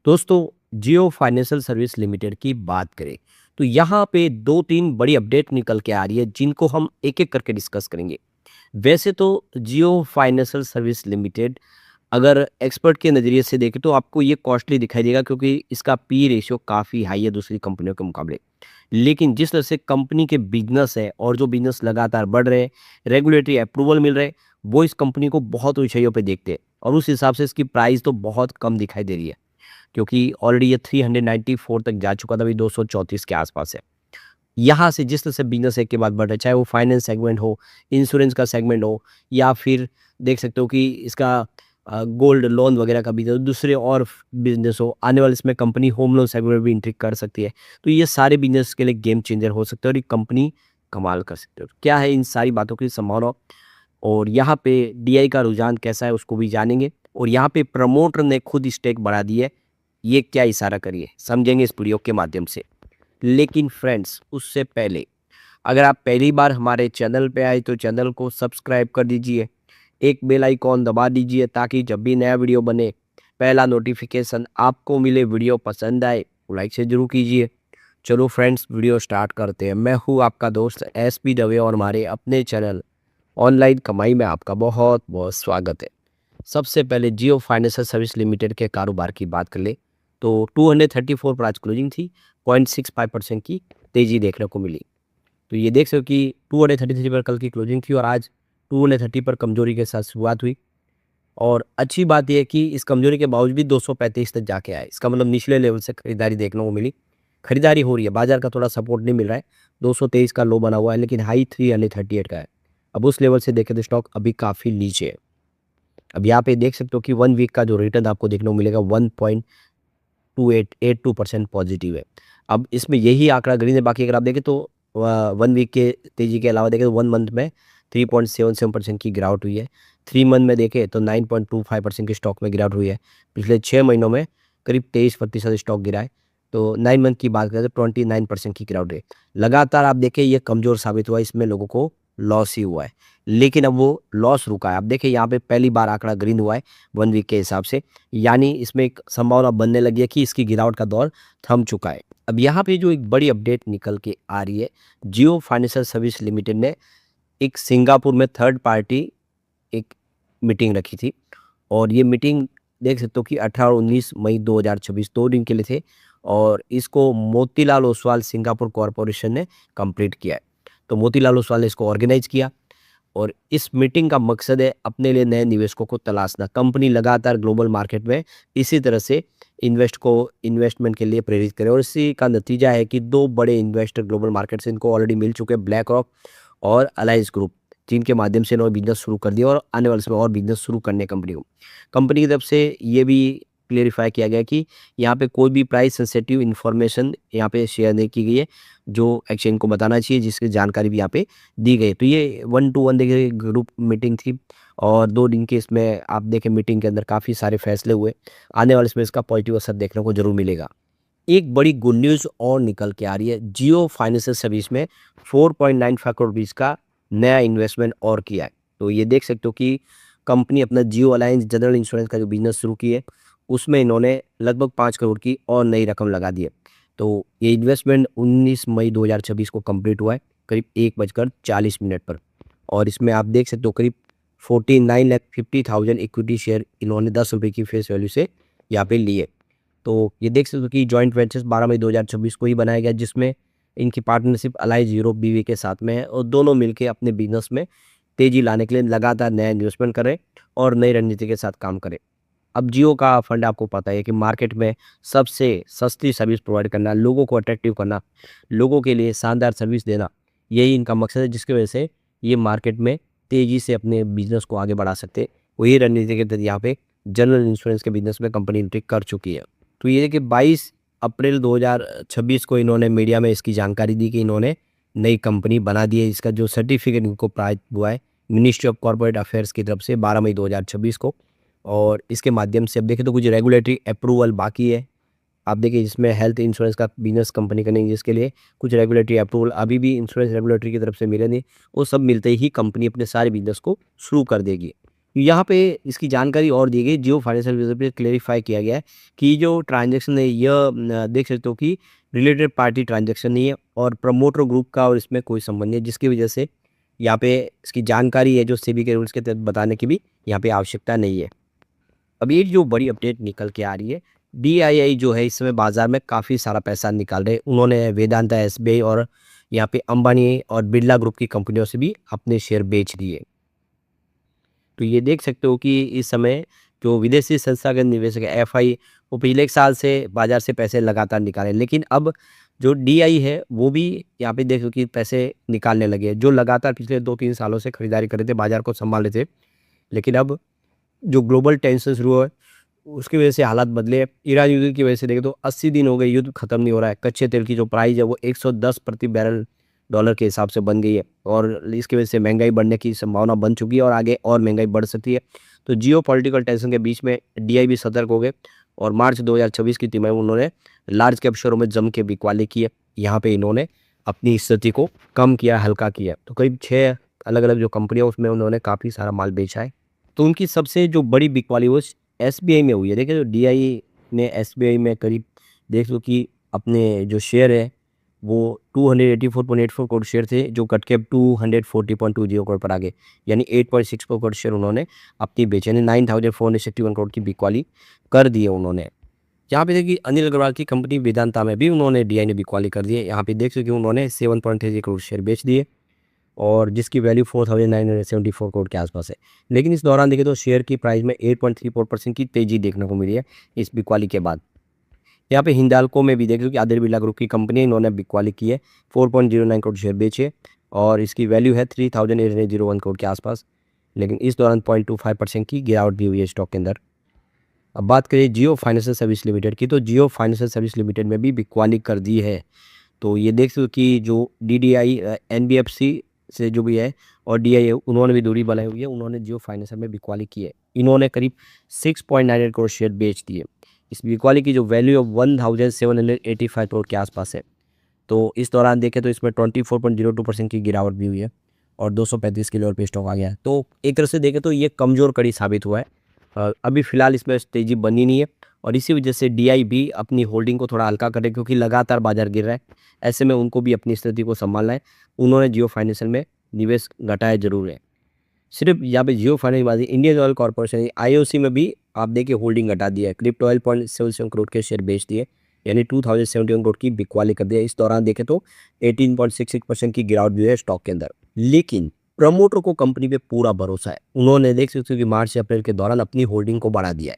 दोस्तों, जियो financial service limited की बात करें तो यहाँ पे 2-3 बड़ी अपडेट निकल के आ रही है जिनको हम एक-एक करके डिस्कस करेंगे। वैसे तो जियो फाइनेंशियल सर्विस लिमिटेड अगर एक्सपर्ट के नज़रिए से देखें तो आपको ये कॉस्टली दिखाई देगा क्योंकि इसका पी रेशियो काफ़ी हाई है दूसरी कंपनियों के मुकाबले। लेकिन जिस तरह से कंपनी के बिज़नेस है और जो बिज़नेस लगातार बढ़ रहे हैं, रेगुलेटरी अप्रूवल मिल रहे हैं, वो इस कंपनी को बहुत ऊँचाइयों पे देखते हैं और उस हिसाब से इसकी प्राइस तो बहुत कम दिखाई दे रही है। क्योंकि ऑलरेडी ये 394 तक जा चुका था, अभी 234 के आसपास है। यहाँ से जिस तरह से बिज़नेस एक के बाद बढ़ रहा है, चाहे वो फाइनेंस सेगमेंट हो, इंश्योरेंस का सेगमेंट हो या फिर देख सकते हो कि इसका गोल्ड लोन वगैरह का बिज़नेस, दूसरे और बिज़नेस हो, आने वाले इसमें कंपनी होम लोन सेगमेंट में भी एंट्री कर सकती है। तो ये सारे बिज़नेस के लिए गेम चेंजर हो सकते हैं और ये कंपनी कमाल कर सकते हो। क्या है इन सारी बातों की संभावना और यहाँ पे डीआई का रुझान कैसा है उसको भी जानेंगे और यहाँ पे प्रमोटर ने खुद स्टेक बढ़ा दी है। ये क्या इशारा करिए समझेंगे इस वीडियो के माध्यम से। लेकिन फ्रेंड्स उससे पहले अगर आप पहली बार हमारे चैनल पे आए तो चैनल को सब्सक्राइब कर दीजिए, एक बेल आइकॉन दबा दीजिए ताकि जब भी नया वीडियो बने पहला नोटिफिकेशन आपको मिले। वीडियो पसंद आए तो लाइक से जरूर कीजिए। चलो फ्रेंड्स वीडियो स्टार्ट करते हैं। मैं हूँ आपका दोस्त एसपी दवे और हमारे अपने चैनल ऑनलाइन कमाई में आपका बहुत बहुत स्वागत है। सबसे पहले जियो फाइनेंशियल सर्विस लिमिटेड के कारोबार की बात कर ले तो 234 पर आज क्लोजिंग थी, 0.65% की तेजी देखने को मिली। तो ये देख सकते हो कि 233 पर कल की क्लोजिंग थी और आज 230 पर कमजोरी के साथ शुरुआत हुई। और अच्छी बात यह है कि इस कमजोरी के बावजूद भी 235 तक जाके आए, इसका मतलब निचले लेवल से खरीदारी देखने को मिली। खरीदारी हो रही है, बाजार का थोड़ा सपोर्ट नहीं मिल रहा है। 223 का लो बना हुआ है लेकिन हाई 338 का है। अब उस लेवल से देखें तो स्टॉक अभी काफ़ी नीचे है। अब यहाँ पे देख सकते हो कि 1 वीक का जो रिटर्न आपको देखने को मिलेगा 1.2882% पॉजिटिव है। अब इसमें यही आंकड़ा ग्रीन है, बाकी अगर आप देखें तो 1 वीक के तेजी के अलावा देखें तो 1 मंथ में 3.77% की गिरावट हुई है। 3 मंथ में देखें तो 9.25% की स्टॉक में गिरावट हुई है। पिछले 6 महीनों में करीब 23% स्टॉक गिरा है। तो 9 मंथ की बात करें तो 29% की गिरावट है। लगातार आप देखें ये कमज़ोर साबित हुआ है, इसमें लोगों को लॉस ही हुआ है। लेकिन अब वो लॉस रुका है। आप देखें यहाँ पे पहली बार आंकड़ा ग्रीन हुआ है 1 वीक के हिसाब से, यानी इसमें एक संभावना बनने लगी है कि इसकी गिरावट का दौर थम चुका है। अब यहाँ पे जो एक बड़ी अपडेट निकल के आ रही है, जियो फाइनेंशियल सर्विस लिमिटेड ने एक सिंगापुर में थर्ड पार्टी एक मीटिंग रखी थी और ये मीटिंग देख सकते हो कि 18 और 19 मई 2026 2 दिन के लिए थे और इसको मोतीलाल ओसवाल सिंगापुर कॉरपोरेशन ने कंप्लीट किया है। तो मोतीलाल ओसवाल ने इसको ऑर्गेनाइज किया और इस मीटिंग का मकसद है अपने लिए नए निवेशकों को तलाशना। कंपनी लगातार ग्लोबल मार्केट में इसी तरह से इन्वेस्टमेंट के लिए प्रेरित करे और इसी का नतीजा है कि 2 बड़े इन्वेस्टर ग्लोबल मार्केट से इनको ऑलरेडी मिल चुके हैं, ब्लैक रॉक और अलायंस ग्रुप, जिनके माध्यम से इन्होंने बिजनेस शुरू कर दिया और आने वाले समय और बिजनेस शुरू करने कंपनी को। कंपनी की तरफ से ये भी क्लियरिफाई किया गया कि यहाँ पे कोई भी प्राइस सेंसिटिव इन्फॉर्मेशन यहाँ पे शेयर नहीं की गई है, जो एक्सचेंज को बताना चाहिए, जिसकी जानकारी भी यहाँ पे दी गई। तो ये 1 टू 1 देखिए ग्रुप मीटिंग थी और 2 दिन के इसमें आप देखें मीटिंग के अंदर काफ़ी सारे फैसले हुए। आने वाले समय इसका पॉजिटिव असर देखने को जरूर मिलेगा। एक बड़ी गुड न्यूज़ और निकल के आ रही है, जियो फाइनेंशियल सर्विस में 4.95 करोड़ रुपीज़ का नया इन्वेस्टमेंट और किया है। तो ये देख सकते हो कि कंपनी अपना जियो अलायंस जनरल इंश्योरेंस का जो बिजनेस शुरू की है उसमें इन्होंने लगभग 5 करोड़ की और नई रकम लगा दी है। तो ये इन्वेस्टमेंट 19 मई 2026 को कंप्लीट हुआ है करीब 1:40 पर और इसमें आप देख सकते हो करीब 49,50,000 इक्विटी शेयर इन्होंने 10 रुपये की फेस वैल्यू से यहाँ पे लिए। तो ये देख सकते हो कि जॉइंट वेंचर्स 12 मई 2026 को ही बनाया गया, जिसमें इनकी पार्टनरशिप अलाइज यूरोप बीवी के साथ में है और दोनों मिलकर अपने बिजनेस में तेजी लाने के लिए लगातार नया इन्वेस्टमेंट करें और नई रणनीति के साथ काम करें। अब जियो का फंड आपको पता है कि मार्केट में सबसे सस्ती सर्विस प्रोवाइड करना, लोगों को अट्रैक्टिव करना, लोगों के लिए शानदार सर्विस देना, यही इनका मकसद है, जिसकी वजह से ये मार्केट में तेज़ी से अपने बिजनेस को आगे बढ़ा सकते हैं। वही रणनीति के तहत यहाँ पे जनरल इंश्योरेंस के बिजनेस में कंपनी एंट्री कर चुकी है। तो ये कि 22 अप्रैल 2026 को इन्होंने मीडिया में इसकी जानकारी दी कि इन्होंने नई कंपनी बना दी है। इसका जो सर्टिफिकेट इनको प्राप्त हुआ है मिनिस्ट्री ऑफ कॉर्पोरेट अफेयर्स की तरफ से 12 मई 2026 को और इसके माध्यम से अब देखें तो कुछ रेगुलेटरी अप्रूवल बाकी है। आप देखिए जिसमें हेल्थ इंश्योरेंस का बिजनेस कंपनी करेंगे, जिसके लिए कुछ रेगुलेटरी अप्रूवल अभी भी इंश्योरेंस रेगुलेटरी की तरफ से मिले नहीं, वो सब मिलते ही कंपनी अपने सारे बिजनेस को शुरू कर देगी। यहाँ पे इसकी जानकारी और दी गई, जियो फाइनेंशियल सर्विसेज पे क्लेरिफाई किया गया है कि जो ट्रांजैक्शन है यह देख सकते हो कि रिलेटेड पार्टी ट्रांजैक्शन नहीं है और प्रमोटर ग्रुप का और इसमें कोई संबंध नहीं है, जिसकी वजह से यहाँ पे इसकी जानकारी है जो सेबी के रूल्स के तहत बताने की भी यहाँ पे आवश्यकता नहीं है। अब एक जो बड़ी अपडेट निकल के आ रही है, डीआईआई जो है इस समय बाजार में काफ़ी सारा पैसा निकाल रहे हैं। उन्होंने वेदांता, एसबीआई और यहाँ पे अंबानी और बिरला ग्रुप की कंपनियों से भी अपने शेयर बेच दिए। तो ये देख सकते हो कि इस समय जो विदेशी संस्थागत निवेशक है एफआई, वो पिछले 1 साल से बाजार से पैसे लगातार निकाले, लेकिन अब जो डीआई है वो भी यहाँ पे देखो कि पैसे निकालने लगे हैं, जो लगातार पिछले 2-3 सालों से खरीदारी कर रहे थे, बाजार को संभाल रहे थे। लेकिन अब जो ग्लोबल टेंशन शुरू हुआ है उसकी वजह से हालात बदले। ईरान युद्ध की वजह से देखें तो 80 दिन हो गए, युद्ध खत्म नहीं हो रहा है। कच्चे तेल की जो प्राइस है वो 110 प्रति बैरल डॉलर के हिसाब से बन गई है और इसकी वजह से महंगाई बढ़ने की संभावना बन चुकी है और आगे और महंगाई बढ़ सकती है। तो जियो पॉलिटिकल टेंशन के बीच में डीआई भी सतर्क हो गए और मार्च 2026 की तिमाही में उन्होंने लार्ज कैप शेयरों में जम के बिकवाली की है। यहाँ पे इन्होंने अपनी स्थिति को कम किया, हल्का किया। तो करीब 6 अलग अलग जो कंपनियाँ उसमें उन्होंने काफ़ी सारा माल बेचा है। तो उनकी सबसे जो बड़ी बिकवाली वो एसबीआई में हुई है। देखिए जो डीआई ने एसबीआई में करीब देख लो कि अपने जो शेयर है वो 284.84 करोड़ शेयर थे, जो कट के 240.20 करोड़ पर आ गए, यानी 8.64 करोड़ शेयर उन्होंने अपनी बेचे, यानी 9,461 करोड़ की बिकवाली कर दी है उन्होंने। यहाँ पे देखिए अनिल अग्रवाल की कंपनी वेदांता में भी उन्होंने डीआई ने बिकवाली कर दी है। यहाँ पे देख सकते हो उन्होंने 7.33 करोड़ शेयर बेच दिए और जिसकी वैल्यू 4,974 करोड़ के आसपास है। लेकिन इस दौरान देखें तो शेयर की प्राइस में 8.34% की तेजी देखने को मिली है इस बिकवाली के बाद। यहाँ पे हिंडाल्को में भी देख लो कि आदित्य बिरला ग्रुप की कंपनी, इन्होंने बिकवाली की है, 4.09 करोड़ शेयर बेचे और इसकी वैल्यू है 3,801 करोड़ के आसपास। लेकिन इस दौरान 0.25% की गिरावट भी हुई है स्टॉक के अंदर। अब बात करें जियो फाइनेंशियल सर्विस लिमिटेड की, तो जियो फाइनेंशियल सर्विस लिमिटेड में भी बिकवाली कर दी है। तो ये देख सकते हो कि जो डीडीआई एनबीएफसी से जो भी है और डीआई है उन्होंने भी दूरी बनाई हुई है, उन्होंने जियो फाइनेंशियल में बिकवाली की है। इन्होंने करीब 6.98 करोड़ शेयर बेच दिए। इस बिकवाली की जो वैल्यू है 1785 करोड़ के आसपास है। तो इस दौरान देखें तो इसमें 24.02% की गिरावट भी हुई है और 235 के लेवल पे स्टॉक आ गया है। तो एक तरह से देखें तो ये कमज़ोर कड़ी साबित हुआ है। अभी फ़िलहाल इसमें तेज़ी बनी नहीं है और इसी वजह से डीआई भी अपनी होल्डिंग को थोड़ा हल्का करे, क्योंकि लगातार बाजार गिर रहा है। ऐसे में उनको भी अपनी स्थिति को संभालना है। उन्होंने जियो फाइनेंशियल में निवेश घटाया ज़रूर है। सिर्फ यहाँ पे जियो फाइनेंस बात, इंडियन ऑयल कॉर्पोरेशन आईओसी में भी आप देखिए होल्डिंग घटा दिया है, करीब 12.77 करोड़ के शेयर बेच दिए, यानी 2071 करोड़ की बिकवाली कर दिया। इस दौरान देखें तो 18.66% की गिरावट भी है स्टॉक के अंदर। लेकिन प्रमोटर को कंपनी पे पूरा भरोसा है। उन्होंने देख सकते हो कि मार्च से अप्रैल के दौरान अपनी होल्डिंग को बढ़ा दिया है।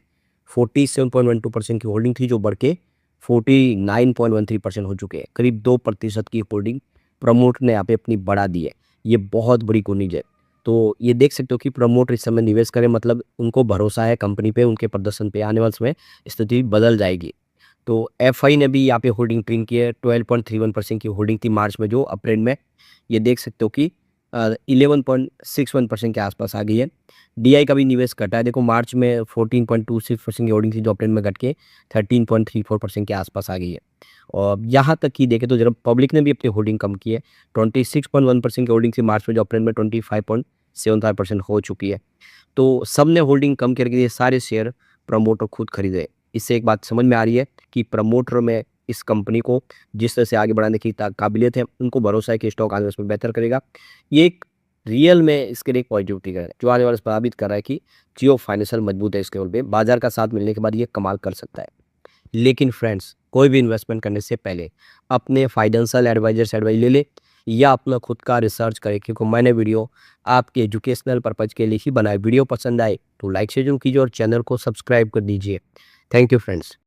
47.12% की होल्डिंग थी जो बढ़ के 49.13% हो चुके हैं। करीब 2% की होल्डिंग प्रमोटर ने यहाँ पे अपनी बढ़ा दी है। ये बहुत बड़ी गुनीज है। तो ये देख सकते हो कि प्रमोटर इस समय निवेश करें, मतलब उनको भरोसा है कंपनी पे, उनके प्रदर्शन पे। आने वाले समय स्थिति बदल जाएगी। तो एफआई ने भी यहाँ पे होल्डिंग ट्रिम की है। 12.31% की होल्डिंग थी मार्च में, जो अप्रैल में ये देख सकते हो कि 11.61% के आसपास आ गई है। डीआई का भी निवेश घटा है। देखो मार्च में 14.26% की होल्डिंग थी जो अप्रैल में घट के 13.34% के आसपास आ गई है। और यहाँ तक कि देखें तो जब पब्लिक ने भी अपनी होल्डिंग कम की है, 26.1% की होल्डिंग थी मार्च में जो अप्रैल में 25.75% हो चुकी है। तो सब ने होल्डिंग कम करके ये सारे शेयर प्रमोटर खुद खरीदे। इससे एक बात समझ में आ रही है कि प्रमोटर में इस कंपनी को जिस तरह से आगे बढ़ाने की काबिलियत है, उनको भरोसा है कि स्टॉक आगे उसमें बेहतर करेगा। ये एक रियल में इसके लिए एक पॉजिटिविटी है जो आने वाले साबित कर रहा है कि जियो फाइनेंशियल मजबूत है। इसके लेवल पे बाजार का साथ मिलने के बाद ये कमाल कर सकता है। लेकिन फ्रेंड्स, कोई भी इन्वेस्टमेंट करने से पहले अपने फाइनेंशियल एडवाइजर से एडवाइस ले ले या अपना खुद का रिसर्च करें, क्योंकि मैंने वीडियो आपके एजुकेशनल पर्पज़ के लिए ही बनाए। वीडियो पसंद आए तो लाइक शेयर जरूर कीजिए और चैनल को सब्सक्राइब कर दीजिए। Thank you friends.